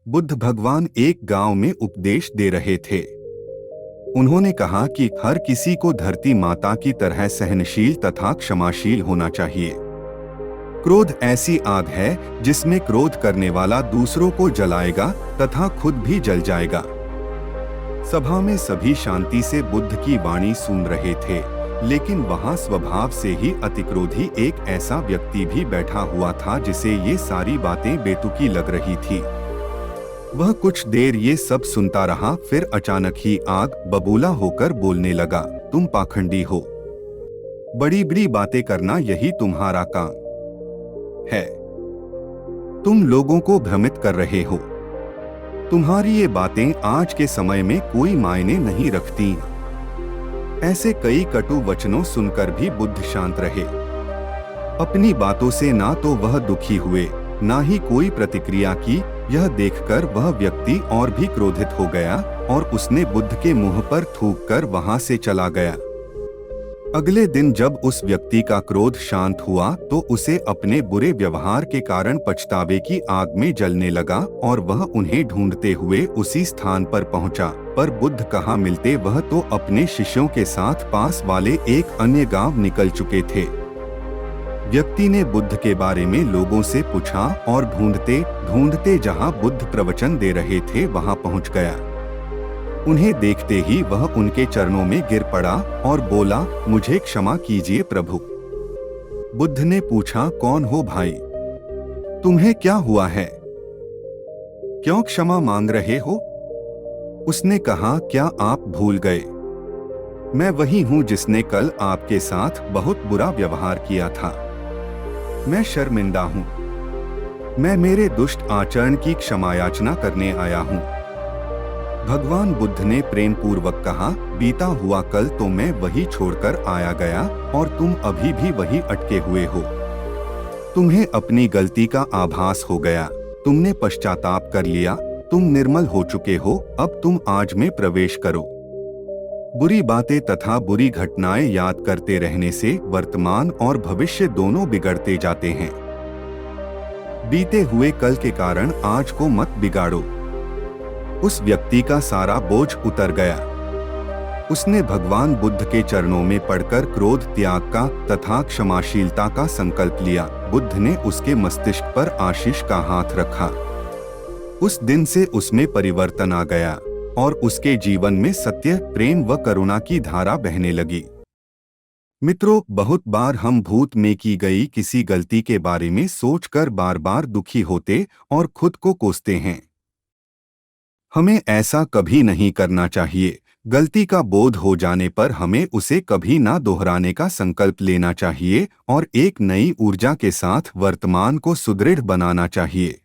बुद्ध भगवान एक गांव में उपदेश दे रहे थे। उन्होंने कहा कि हर किसी को धरती माता की तरह सहनशील तथा क्षमाशील होना चाहिए। क्रोध ऐसी आग है जिसमें क्रोध करने वाला दूसरों को जलाएगा तथा खुद भी जल जाएगा। सभा में सभी शांति से बुद्ध की वाणी सुन रहे थे, लेकिन वहां स्वभाव से ही अतिक्रोधी एक ऐसा व्यक्ति भी बैठा हुआ था जिसे ये सारी बातें बेतुकी लग रही थी। वह कुछ देर ये सब सुनता रहा, फिर अचानक ही आग बबूला होकर बोलने लगा, तुम पाखंडी हो। बड़ी बड़ी बातें करना यही तुम्हारा काम है। तुम लोगों को भ्रमित कर रहे हो। तुम्हारी ये बातें आज के समय में कोई मायने नहीं रखती। ऐसे कई कटु वचनों सुनकर भी बुद्ध शांत रहे। अपनी बातों से ना तो वह दुखी हुए, ना ही कोई प्रतिक्रिया की। यह देखकर वह व्यक्ति और भी क्रोधित हो गया और उसने बुद्ध के मुंह पर थूककर वहां से चला गया। अगले दिन जब उस व्यक्ति का क्रोध शांत हुआ तो उसे अपने बुरे व्यवहार के कारण पछतावे की आग में जलने लगा और वह उन्हें ढूंढते हुए उसी स्थान पर पहुंचा। पर बुद्ध कहाँ मिलते, वह तो अपने शिष्यों के साथ पास वाले एक अन्य गांव निकल चुके थे। व्यक्ति ने बुद्ध के बारे में लोगों से पूछा और ढूंढते ढूंढते जहां बुद्ध प्रवचन दे रहे थे वहां पहुंच गया। उन्हें देखते ही वह उनके चरणों में गिर पड़ा और बोला, मुझे क्षमा कीजिए प्रभु। बुद्ध ने पूछा, कौन हो भाई? तुम्हें क्या हुआ है? क्यों क्षमा मांग रहे हो? उसने कहा, क्या आप भूल गए? मैं वही हूं जिसने कल आपके साथ बहुत बुरा व्यवहार किया था। मैं शर्मिंदा हूं। मैं मेरे दुष्ट आचरण की क्षमा याचना करने आया हूं। भगवान बुद्ध ने प्रेम पूर्वक कहा, बीता हुआ कल तो मैं वही छोड़कर आया गया और तुम अभी भी वही अटके हुए हो। तुम्हें अपनी गलती का आभास हो गया, तुमने पश्चाताप कर लिया, तुम निर्मल हो चुके हो। अब तुम आज में प्रवेश करो। बुरी बातें तथा बुरी घटनाएं याद करते रहने से वर्तमान और भविष्य दोनों बिगड़ते जाते हैं। बीते हुए कल के कारण आज को मत बिगाड़ो। उस व्यक्ति का सारा बोझ उतर गया। उसने भगवान बुद्ध के चरणों में पड़कर क्रोध त्याग का तथा क्षमाशीलता का संकल्प लिया। बुद्ध ने उसके मस्तिष्क पर आशीष का हाथ रखा। उस दिन से उसमें परिवर्तन आ गया और उसके जीवन में सत्य, प्रेम व करुणा की धारा बहने लगी। मित्रों, बहुत बार हम भूत में की गई किसी गलती के बारे में सोचकर बार बार दुखी होते और खुद को कोसते हैं। हमें ऐसा कभी नहीं करना चाहिए। गलती का बोध हो जाने पर हमें उसे कभी ना दोहराने का संकल्प लेना चाहिए और एक नई ऊर्जा के साथ वर्तमान को सुदृढ़ बनाना चाहिए।